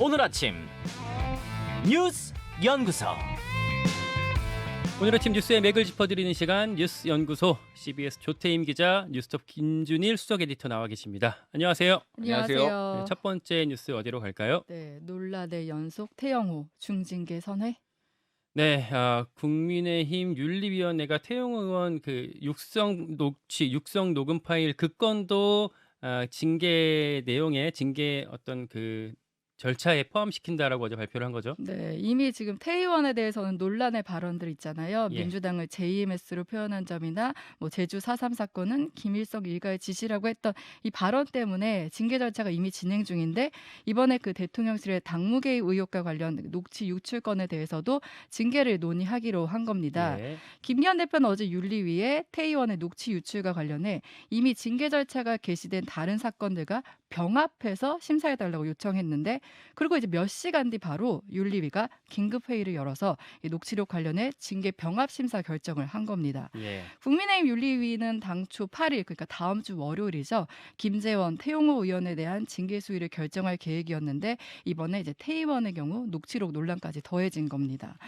오늘 아침 뉴스 연구소. 오늘 아침 뉴스의 맥을 짚어드리는 시간 뉴스 연구소 CBS 조태임 기자, 뉴스톱 김준일 수석 에디터 나와 계십니다. 안녕하세요. 안녕하세요. 네, 첫 번째 뉴스 어디로 갈까요? 네, 논란의 연속 태영호 중징계 선회. 네, 국민의힘 윤리위원회가 태용 의원 그 육성 녹음 파일 그 건도 징계 내용에 징계 어떤 그 절차에 포함시킨다라고 어제 발표를 한 거죠. 네, 이미 지금 태 의원에 대해서는 논란의 발언들 있잖아요. 예. 민주당을 JMS로 표현한 점이나 뭐 제주 4.3 사건은 김일성 일가의 지시라고 했던 이 발언 때문에 징계 절차가 이미 진행 중인데 이번에 그 대통령실의 당무개입 의혹과 관련 녹취 유출 건에 대해서도 징계를 논의하기로 한 겁니다. 예. 김기현 대표는 어제 윤리위에 태 의원의 녹취 유출과 관련해 이미 징계 절차가 개시된 다른 사건들과 병합해서 심사해달라고 요청했는데 그리고 이제 몇 시간 뒤 바로 윤리위가 긴급 회의를 열어서 이 녹취록 관련해 징계 병합 심사 결정을 한 겁니다. 예. 국민의힘 윤리위는 당초 8일 그러니까 다음 주 월요일이죠. 김재원, 태용호 의원에 대한 징계 수위를 결정할 계획이었는데 이번에 이제 태 의원의 경우 녹취록 논란까지 더해진 겁니다.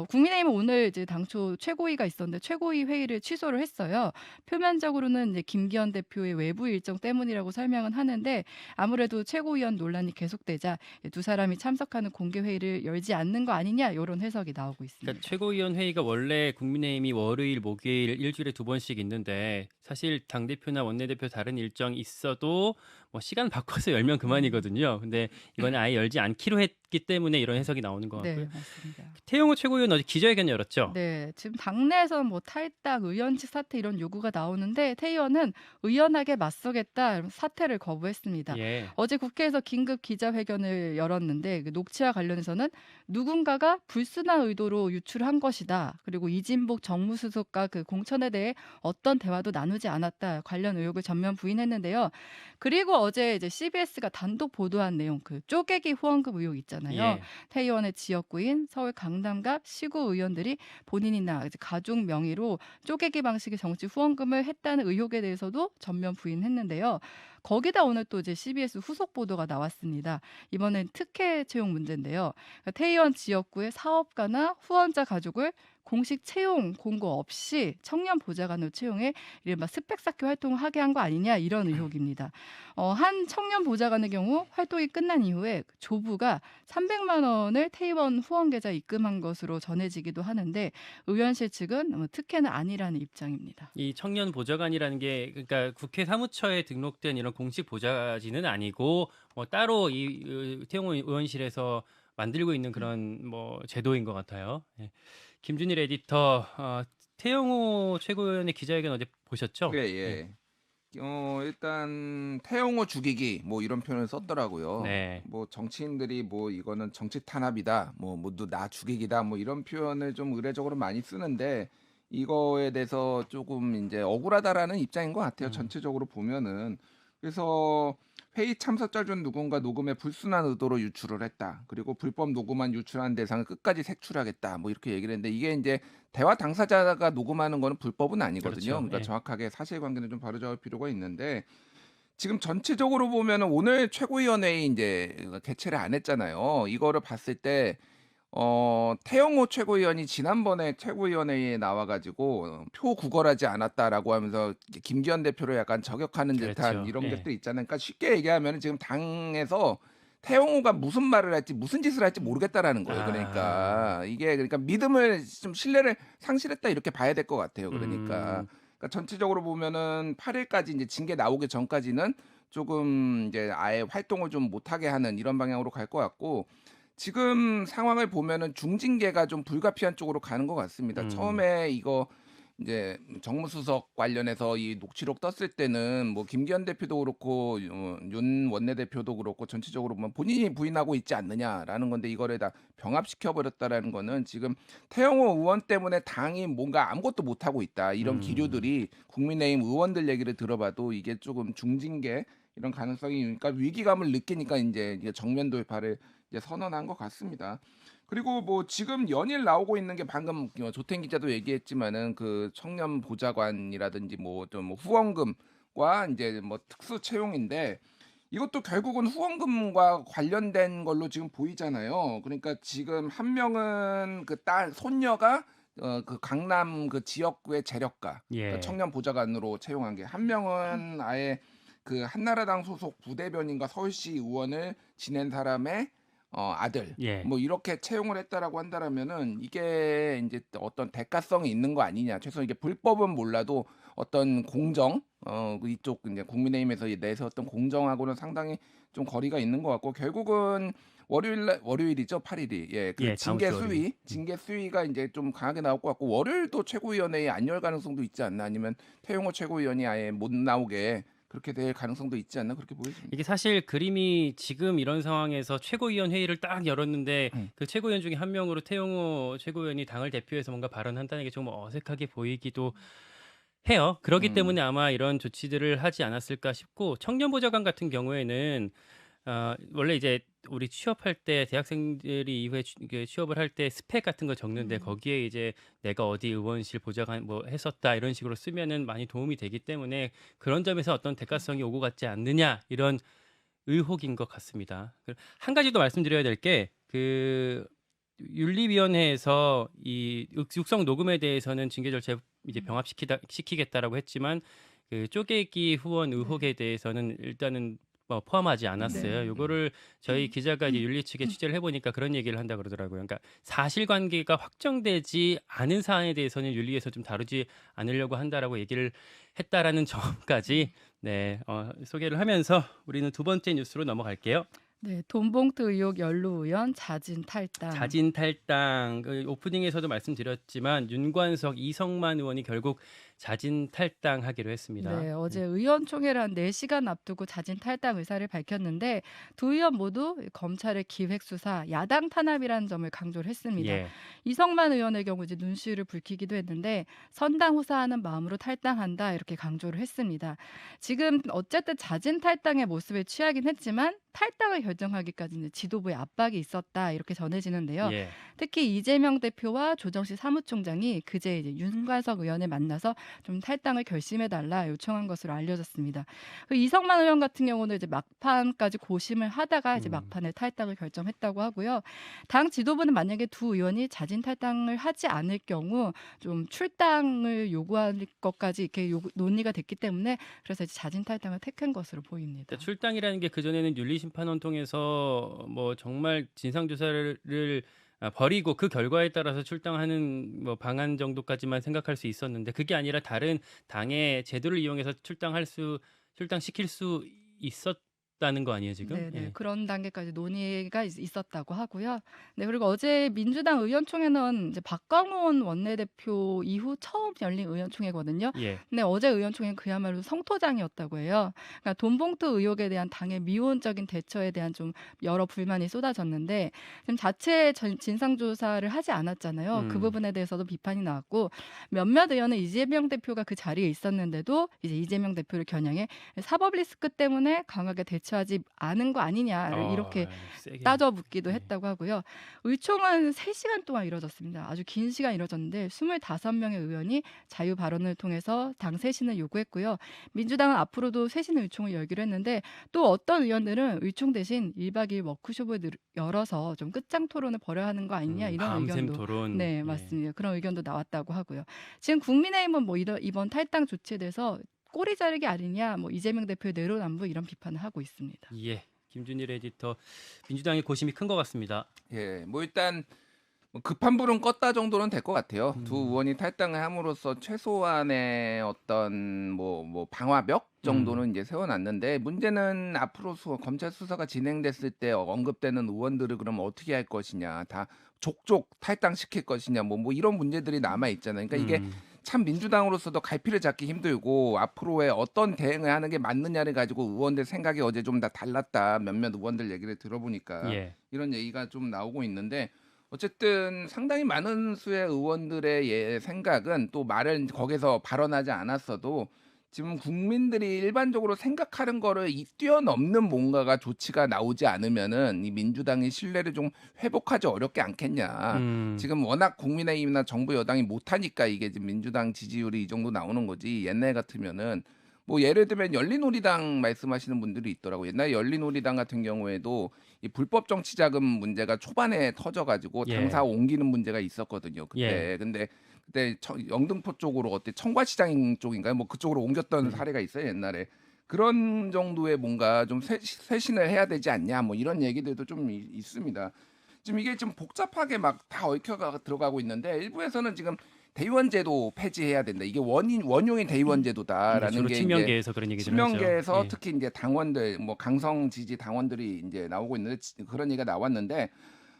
국민의힘은 오늘 이제 당초 최고위가 있었는데 최고위 회의를 취소를 했어요. 표면적으로는 이제 김기현 대표의 외부 일정 때문이라고 설명은 하는데 아무래도 최고위원 논란이 계속되자 두 사람이 참석하는 공개 회의를 열지 않는 거 아니냐 이런 해석이 나오고 있습니다. 그러니까 최고위원 회의가 원래 국민의힘이 월요일, 목요일 일주일에 2번씩 있는데 사실 당 대표나 원내대표 다른 일정이 있어도 뭐 시간 바꿔서 열면 그만이거든요. 근데 이번에 아예 열지 않기로 했기 때문에 이런 해석이 나오는 것 같고요. 네, 맞습니다. 태용호 최고위원 어제 기자회견 열었죠. 네, 지금 당내에서는 뭐 탈당, 의원직 사퇴 이런 요구가 나오는데 태 의원은 의연하게 맞서겠다 이러면서 사퇴를 거부했습니다. 예. 어제 국회에서 긴급 기자회견을 열었는데 그 녹취와 관련해서는 누군가가 불순한 의도로 유출한 것이다. 그리고 이진복 정무수석과 그 공천에 대해 어떤 대화도 나누지 않았다. 관련 의혹을 전면 부인했는데요. 그리고 어제 이제 CBS가 단독 보도한 내용 그 쪼개기 후원금 의혹 있잖아요. 예. 태 의원의 지역구인 서울 강남갑 시구 의원들이 본인이나 이제 가족 명의로 쪼개기 방식의 정치 후원금을 했다는 의혹에 대해서도 전면 부인했는데요. 거기다 오늘 또 이제 CBS 후속 보도가 나왔습니다. 이번엔 특혜 채용 문제인데요. 그러니까 태 의원 지역구의 사업가나 후원자 가족을 공식 채용 공고 없이 청년 보좌관으로 채용해 이른바 스펙 쌓기 활동을 하게 한 거 아니냐 이런 의혹입니다. 한 청년 보좌관의 경우 활동이 끝난 이후에 조부가 300만 원을 태 의원 후원 계좌에 입금한 것으로 전해지기도 하는데 의원실 측은 특혜는 아니라는 입장입니다. 이 청년 보좌관이라는 게 그러니까 국회 사무처에 등록된 이런 공식 보좌진은 아니고 뭐 따로 이 태용호 의원실에서 만들고 있는 그런 뭐 제도인 것 같아요. 예. 김준일 에디터, 태용호 최고위원의 기자회견 어제 보셨죠? 예, 예. 일단 태용호 죽이기 뭐 이런 표현을 썼더라고요. 네. 뭐 정치인들이 뭐 이거는 정치 탄압이다, 뭐 모두 나 죽이기다, 뭐 이런 표현을 좀 의례적으로 많이 쓰는데 이거에 대해서 조금 이제 억울하다라는 입장인 것 같아요. 전체적으로 보면은. 그래서 회의 참석자 중 누군가 녹음에 불순한 의도로 유출을 했다. 그리고 불법 녹음한 유출한 대상을 끝까지 색출하겠다. 뭐 이렇게 얘기를 했는데 이게 이제 대화 당사자가 녹음하는 거는 불법은 아니거든요. 그렇죠. 그러니까 예. 정확하게 사실관계는 좀 바로잡을 필요가 있는데 지금 전체적으로 보면은 오늘 최고위원회의 이제 개최를 안 했잖아요. 이거를 봤을 때 태영호 최고위원이 지난번에 최고위원회에 나와가지고 표 구걸하지 않았다라고 하면서 김기현 대표를 약간 저격하는 듯한 그렇죠. 이런 예. 것들 있잖아요. 그러니까 쉽게 얘기하면 지금 당에서 태영호가 무슨 말을 할지 무슨 짓을 할지 모르겠다라는 거예요. 그러니까 이게 그러니까 믿음을 좀 신뢰를 상실했다 이렇게 봐야 될 것 같아요. 그러니까 전체적으로 보면은 8일까지 이제 징계 나오기 전까지는 조금 이제 아예 활동을 좀 못하게 하는 이런 방향으로 갈 것 같고. 지금 상황을 보면은 중징계가 좀 불가피한 쪽으로 가는 것 같습니다. 처음에 이거 이제 정무수석 관련해서 이 녹취록 떴을 때는 뭐 김기현 대표도 그렇고 윤 원내대표도 그렇고 전체적으로 보면 본인이 부인하고 있지 않느냐라는 건데 이거를 다 병합시켜 버렸다라는 거는 지금 태영호 의원 때문에 당이 뭔가 아무것도 못 하고 있다 이런 기류들이 국민의힘 의원들 얘기를 들어봐도 이게 조금 중징계 이런 가능성이 그러니까 위기감을 느끼니까 이제 정면 돌파를 이제 선언한 것 같습니다. 그리고 뭐 지금 연일 나오고 있는 게 방금 조태인 기자도 얘기했지만은 그 청년 보좌관이라든지 뭐 좀 후원금과 이제 뭐 특수 채용인데 이것도 결국은 후원금과 관련된 걸로 지금 보이잖아요. 그러니까 지금 한 명은 그 딸 손녀가 그 강남 그 지역구의 재력가 그러니까 예. 청년 보좌관으로 채용한 게 한 명은 아예 그 한나라당 소속 부대변인과 서울시 의원을 지낸 사람의 아들 예. 뭐 이렇게 채용을 했다라고 한다라면은 이게 이제 어떤 대가성이 있는 거 아니냐. 최소한 이게 불법은 몰라도 어떤 공정 이쪽 이제 국민의힘에서 내세웠던 공정하고는 상당히 좀 거리가 있는 것 같고 결국은 월요일이죠 8일이 그 예, 다음 주 월요일. 징계 수위가 이제 좀 강하게 나올 것 같고 월요일도 최고위원회에 안 열 가능성도 있지 않나 아니면 태용호 최고위원이 아예 못 나오게 그렇게 될 가능성도 있지 않나 그렇게 보여집니다. 이게 사실 그림이 지금 이런 상황에서 최고위원 회의를 딱 열었는데 그 최고위원 중에 한 명으로 태용호 최고위원이 당을 대표해서 뭔가 발언한다는 게 좀 어색하게 보이기도 해요. 그렇기 때문에 아마 이런 조치들을 하지 않았을까 싶고 청년보좌관 같은 경우에는 원래 이제 우리 취업할 때 대학생들이 이후에 취업을 할 때 스펙 같은 거 적는데 거기에 이제 내가 어디 의원실 보좌관 뭐 했었다 이런 식으로 쓰면은 많이 도움이 되기 때문에 그런 점에서 어떤 대가성이 오고 갔지 않느냐 이런 의혹인 것 같습니다. 한 가지 더 말씀드려야 될 게 그 윤리위원회에서 이 육성 녹음에 대해서는 징계 절차에 이제 병합시키겠다라고 했지만 그 쪼개기 후원 의혹에 대해서는 일단은 포함하지 않았어요. 네. 요거를 저희 기자가 이제 윤리 측에 취재를 해보니까 그런 얘기를 한다 그러더라고요. 그러니까 사실관계가 확정되지 않은 사안에 대해서는 윤리에서 좀 다루지 않으려고 한다라고 얘기를 했다라는 점까지 소개를 하면서 우리는 두 번째 뉴스로 넘어갈게요. 네, 돈봉투 의혹 연루 의원 자진 탈당. 자진 탈당. 그 오프닝에서도 말씀드렸지만 윤관석, 이성만 의원이 결국 자진 탈당하기로 했습니다. 네, 어제 의원총회를 한 4시간 앞두고 자진 탈당 의사를 밝혔는데 두 의원 모두 검찰의 기획수사, 야당 탄압이라는 점을 강조를 했습니다. 예. 이성만 의원의 경우 이제 눈시울을 붉히기도 했는데 선당후사하는 마음으로 탈당한다 이렇게 강조를 했습니다. 지금 어쨌든 자진 탈당의 모습을 취하긴 했지만 탈당을 결정하기까지는 지도부의 압박이 있었다 이렇게 전해지는데요. 예. 특히 이재명 대표와 조정식 사무총장이 그제 이제 윤관석 의원을 만나서 좀 탈당을 결심해달라 요청한 것으로 알려졌습니다. 그 이성만 의원 같은 경우는 이제 막판까지 고심을 하다가 이제 막판에 탈당을 결정했다고 하고요. 당 지도부는 만약에 두 의원이 자진 탈당을 하지 않을 경우 좀 출당을 요구할 것까지 이렇게 논의가 됐기 때문에 그래서 이제 자진 탈당을 택한 것으로 보입니다. 그러니까 출당이라는 게 그전에는 윤리심판원 통해서 뭐 정말 진상조사를 버리고 그 결과에 따라서 출당하는 뭐 방안 정도까지만 생각할 수 있었는데 그게 아니라 다른 당의 제도를 이용해서 출당시킬 수 있었다는 거 아니에요 지금? 네, 예. 그런 단계까지 논의가 있었다고 하고요. 네, 그리고 어제 민주당 의원총회는 이제 박광원 원내대표 이후 처음 열린 의원총회거든요. 예. 근데 어제 의원총회는 그야말로 성토장이었다고 해요. 그러니까 돈봉투 의혹에 대한 당의 미온적인 대처에 대한 좀 여러 불만이 쏟아졌는데 지금 자체 진상조사를 하지 않았잖아요. 그 부분에 대해서도 비판이 나왔고 몇몇 의원은 이재명 대표가 그 자리에 있었는데도 이제 이재명 대표를 겨냥해 사법 리스크 때문에 강하게 대처하지 않은 거 아니냐 이렇게 세게. 따져 묻기도 했다고 하고요. 의총은 3시간 동안 이뤄졌습니다. 아주 긴 시간 이뤄졌는데 25명의 의원이 자유 발언을 통해서 당 쇄신을 요구했고요. 민주당은 앞으로도 쇄신 의총을 열기로 했는데 또 어떤 의원들은 의총 대신 1박 2일 워크숍을 열어서 좀 끝장 토론을 벌여야 하는 거 아니냐 이런 밤샘 의견도 토론. 네, 맞습니다. 그런 의견도 나왔다고 하고요. 지금 국민의힘은 뭐 이번 탈당 조치에 대해서 꼬리 자르기 아니냐, 뭐 이재명 대표의 내로남불 이런 비판을 하고 있습니다. 예. 김준일 에디터 민주당의 고심이 큰 것 같습니다. 예, 뭐 일단 급한 불은 껐다 정도는 될 것 같아요. 두 의원이 탈당을 함으로써 최소한의 어떤 뭐 방화벽 정도는 이제 세워놨는데 문제는 앞으로 검찰 수사가 진행됐을 때 언급되는 의원들을 그러면 어떻게 할 것이냐, 다 족족 탈당시킬 것이냐, 뭐 이런 문제들이 남아 있잖아요. 그러니까 이게 참 민주당으로서도 갈피를 잡기 힘들고 앞으로의 어떤 대응을 하는 게 맞느냐를 가지고 의원들 생각이 어제 좀 다 달랐다. 몇몇 의원들 얘기를 들어보니까 이런 얘기가 좀 나오고 있는데 어쨌든 상당히 많은 수의 의원들의 생각은 또 말을 거기서 발언하지 않았어도 지금 국민들이 일반적으로 생각하는 거를 뛰어넘는 뭔가가 조치가 나오지 않으면은 이 민주당의 신뢰를 좀 회복하지 어렵지 않겠냐. 지금 워낙 국민의힘이나 정부 여당이 못하니까 이게 지금 민주당 지지율이 이 정도 나오는 거지. 옛날 같으면은 뭐 예를 들면 열린우리당 말씀하시는 분들이 있더라고요. 옛날 열린우리당 같은 경우에도 이 불법 정치 자금 문제가 초반에 터져가지고 예. 당사 옮기는 문제가 있었거든요. 그때. 예. 근데 그때 영등포 쪽으로 어때 청과시장 쪽인가요? 뭐 그쪽으로 옮겼던 사례가 있어요 옛날에. 그런 정도의 뭔가 좀 쇄신을 해야 되지 않냐 뭐 이런 얘기들도 좀 있습니다. 지금 이게 좀 복잡하게 막 다 얽혀가 들어가고 있는데 일부에서는 지금 대의원제도 폐지해야 된다. 이게 원용의 대의원제도다라는 주로 게 이제 친명계에서 그런 얘기들 하죠. 친명계에서 예. 특히 이제 당원들 뭐 강성 지지 당원들이 이제 나오고 있는데 그런 얘기가 나왔는데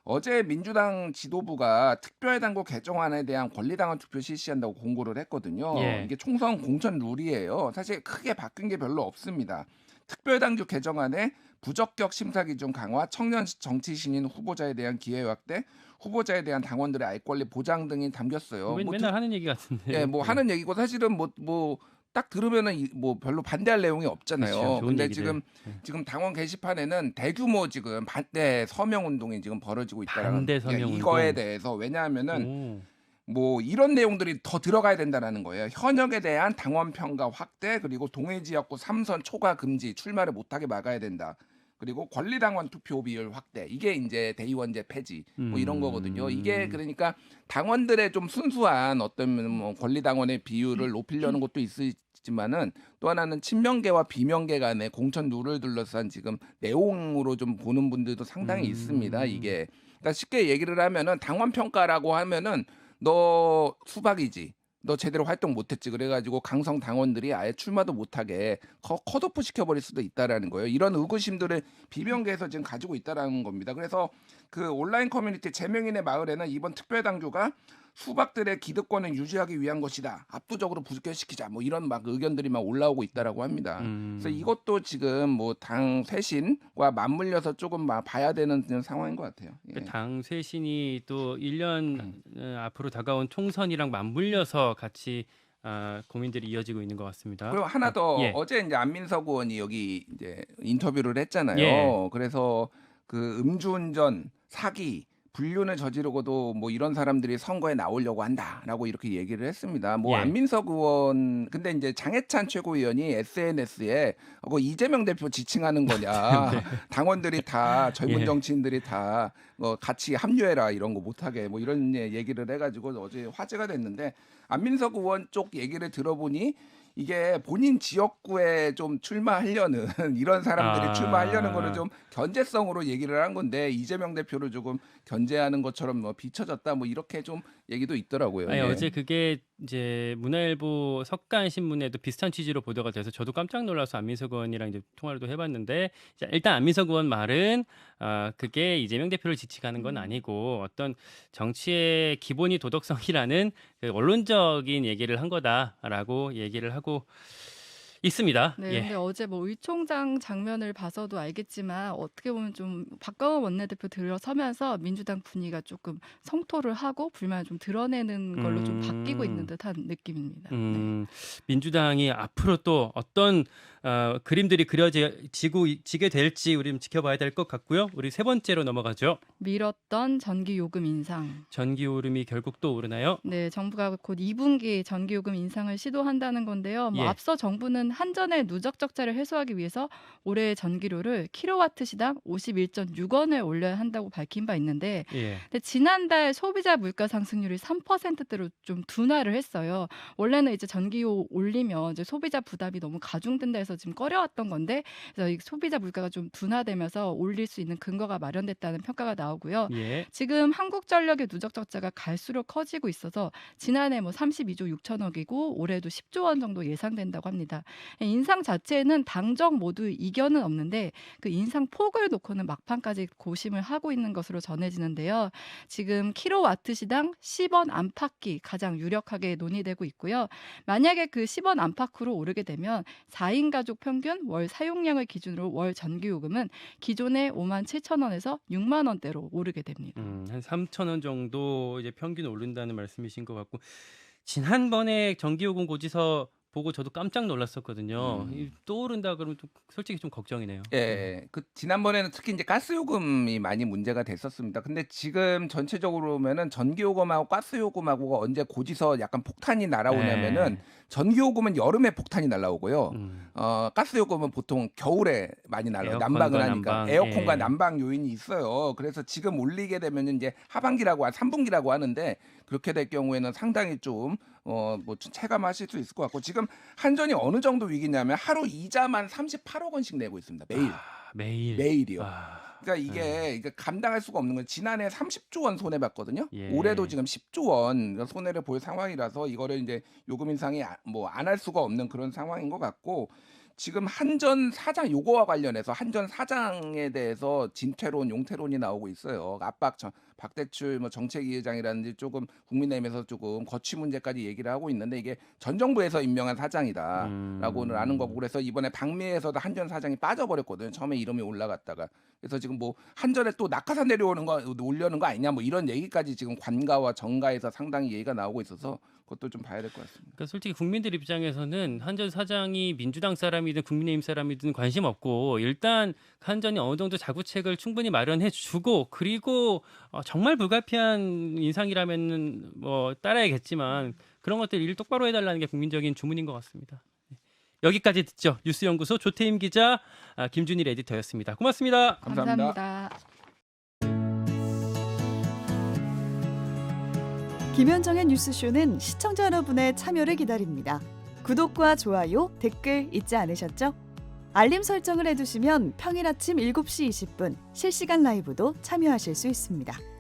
어제 민주당 지도부가 특별당국 개정안에 대한 권리당원 투표 실시한다고 공고를 했거든요. 예. 이게 총선 공천 룰이에요. 사실 크게 바뀐 게 별로 없습니다. 특별당국 개정안에 부적격 심사 기준 강화, 청년 정치 신인 후보자에 대한 기회 확대, 후보자에 대한 당원들의 알 권리 보장 등이 담겼어요. 맨날 하는 얘기 같은데. 예, 뭐 하는 얘기고 사실은 뭐 딱 들으면은 뭐 별로 반대할 내용이 없잖아요. 그렇죠. 좋은 근데 얘기들. 지금 당원 게시판에는 대규모 지금 반대 서명 운동이 지금 벌어지고 있다라는 반대 서명 이거에 운동. 대해서 왜냐하면은 오. 뭐 이런 내용들이 더 들어가야 된다라는 거예요. 현역에 대한 당원 평가 확대 그리고 동해 지역구 3선 초과 금지 출마를 못하게 막아야 된다. 그리고 권리당원 투표 비율 확대 이게 이제 대의원제 폐지 뭐 이런 거거든요. 이게 그러니까 당원들의 좀 순수한 어떤 뭐 권리당원의 비율을 높이려는 것도 있지만은 또 하나는 친명계와 비명계 간의 공천 룰을 둘러싼 지금 내용으로 좀 보는 분들도 상당히 있습니다. 이게 그러니까 쉽게 얘기를 하면은 당원 평가라고 하면은 너 수박이지. 너 제대로 활동 못했지 그래가지고 강성 당원들이 아예 출마도 못하게 컷오프 시켜버릴 수도 있다라는 거예요. 이런 의구심들을 비명계에서 지금 가지고 있다라는 겁니다. 그래서 그 온라인 커뮤니티 제명인의 마을에는 이번 특별당규가 수박들의 기득권을 유지하기 위한 것이다. 압도적으로 부결시키자. 뭐 이런 막 의견들이 막 올라오고 있다라고 합니다. 그래서 이것도 지금 뭐 당 쇄신과 맞물려서 조금 봐야 되는 상황인 것 같아요. 예. 당 쇄신이 또 1년 앞으로 다가온 총선이랑 맞물려서 같이 고민들이 이어지고 있는 것 같습니다. 그리고 하나 더 예. 어제 이제 안민석 의원이 여기 이제 인터뷰를 했잖아요. 예. 그래서 그 음주운전, 사기, 불륜을 저지르고도 뭐 이런 사람들이 선거에 나오려고 한다라고 이렇게 얘기를 했습니다. 뭐 예. 안민석 의원 근데 이제 장해찬 최고위원이 SNS에 이재명 대표 지칭하는 거냐 당원들이 다 젊은 예. 정치인들이 다 같이 합류해라 이런 거 못하게 뭐 이런 얘기를 해가지고 어제 화제가 됐는데 안민석 의원 쪽 얘기를 들어보니 이게 본인 지역구에 좀 출마하려는 이런 사람들이 출마하려는 거를 좀 견제성으로 얘기를 한 건데 이재명 대표를 조금 견제하는 것처럼 뭐 비춰졌다 뭐 이렇게 좀 얘기도 있더라고요. 아니, 예. 어제 그게 이제 문화일보 석간 신문에도 비슷한 취지로 보도가 돼서 저도 깜짝 놀라서 안민석 의원이랑 이제 통화를 해봤는데 일단 안민석 의원 말은 그게 이재명 대표를 지칭하는 건 아니고 어떤 정치의 기본이 도덕성이라는 그 원론적인 얘기를 한 거다라고 얘기를 하고 있습니다. 네, 예. 근데 어제 뭐 의총장 장면을 봐서도 알겠지만 어떻게 보면 좀 박광원 원내대표 들어서면서 민주당 분위기가 조금 성토를 하고 불만을 좀 드러내는 걸로 좀 바뀌고 있는 듯한 느낌입니다. 네. 민주당이 앞으로 또 어떤 그림들이 그려지게 될지 우리 좀 지켜봐야 될 것 같고요. 우리 세 번째로 넘어가죠. 미뤘던 전기요금 인상. 전기요금이 결국 또 오르나요? 네, 정부가 곧 2분기 전기요금 인상을 시도한다는 건데요. 뭐 예. 앞서 정부는 한전의 누적 적자를 해소하기 위해서 올해 전기료를 킬로와트 시당 51.6원을 올려야 한다고 밝힌 바 있는데 예. 근데 지난달 소비자 물가 상승률이 3%대로 좀 둔화를 했어요. 원래는 이제 전기요 올리면 이제 소비자 부담이 너무 가중된다 해서 지금 꺼려왔던 건데 그래서 이 소비자 물가가 좀 둔화되면서 올릴 수 있는 근거가 마련됐다는 평가가 나오고요. 예. 지금 한국전력의 누적 적자가 갈수록 커지고 있어서 지난해 뭐 32조 6천억이고 올해도 10조 원 정도 예상된다고 합니다. 인상 자체는 당정 모두 이견은 없는데 그 인상 폭을 놓고는 막판까지 고심을 하고 있는 것으로 전해지는데요. 지금 킬로와트 시당 10원 안팎이 가장 유력하게 논의되고 있고요. 만약에 그 10원 안팎으로 오르게 되면 4인 가족 평균 월 사용량을 기준으로 월 전기요금은 기존의 5만 7천 원에서 6만 원대로 오르게 됩니다. 한 3천 원 정도 이제 평균 오른다는 말씀이신 것 같고 지난번에 전기요금 고지서 보고 저도 깜짝 놀랐었거든요. 또 오른다 그러면 좀 솔직히 좀 걱정이네요. 예, 그 지난번에는 특히 이제 가스 요금이 많이 문제가 됐었습니다. 근데 지금 전체적으로 보면은 전기 요금하고 가스 요금하고가 언제 고지서 약간 폭탄이 날아오냐면은 전기 요금은 여름에 폭탄이 날아오고요. 가스 요금은 보통 겨울에 많이 날아요. 에어컨과 난방을 하니까 난방, 에어컨과 예. 난방 요인이 있어요. 그래서 지금 올리게 되면 이제 하반기라고 3분기라고 하는데 그렇게 될 경우에는 상당히 좀 뭐 체감하실 수 있을 것 같고 지금 한전이 어느 정도 위기냐면 하루 이자만 38억 원씩 내고 있습니다. 매일. 매일. 매일이요. 아, 그러니까 이게 감당할 수가 없는 거예요. 지난해 30조 원 손해 봤거든요. 예. 올해도 지금 10조 원 손해를 볼 상황이라서 이거를 이제 요금 인상이 뭐 안 할 수가 없는 그런 상황인 것 같고 지금 한전 사장 요거와 관련해서 한전 사장에 대해서 진퇴론, 용퇴론이 나오고 있어요. 박대출 뭐 정책위 의장이라든지 조금 국민의힘에서 조금 거취 문제까지 얘기를 하고 있는데 이게 전 정부에서 임명한 사장이다라고는 아는 거고 그래서 이번에 방미에서도 한전 사장이 빠져버렸거든요. 처음에 이름이 올라갔다가 그래서 지금 뭐 한전에 또 낙하산 내려오는 거 올려는 거 아니냐 뭐 이런 얘기까지 지금 관가와 정가에서 상당히 얘기가 나오고 있어서 그것도 좀 봐야 될 것 같습니다. 그러니까 솔직히 국민들 입장에서는 한전 사장이 민주당 사람이든 국민의힘 사람이든 관심 없고 일단 한전이 어느 정도 자구책을 충분히 마련해 주고 그리고 정말 불가피한 인상이라면은 뭐 따라야겠지만 그런 것들 일 똑바로 해달라는 게 국민적인 주문인 것 같습니다. 여기까지 듣죠. 뉴스연구소 조태임 기자, 김준일 에디터였습니다. 고맙습니다. 감사합니다. 김현정의 뉴스쇼는 시청자 여러분의 참여를 기다립니다. 구독과 좋아요, 댓글 잊지 않으셨죠? 알림 설정을 해두시면 평일 아침 7시 20분 실시간 라이브도 참여하실 수 있습니다.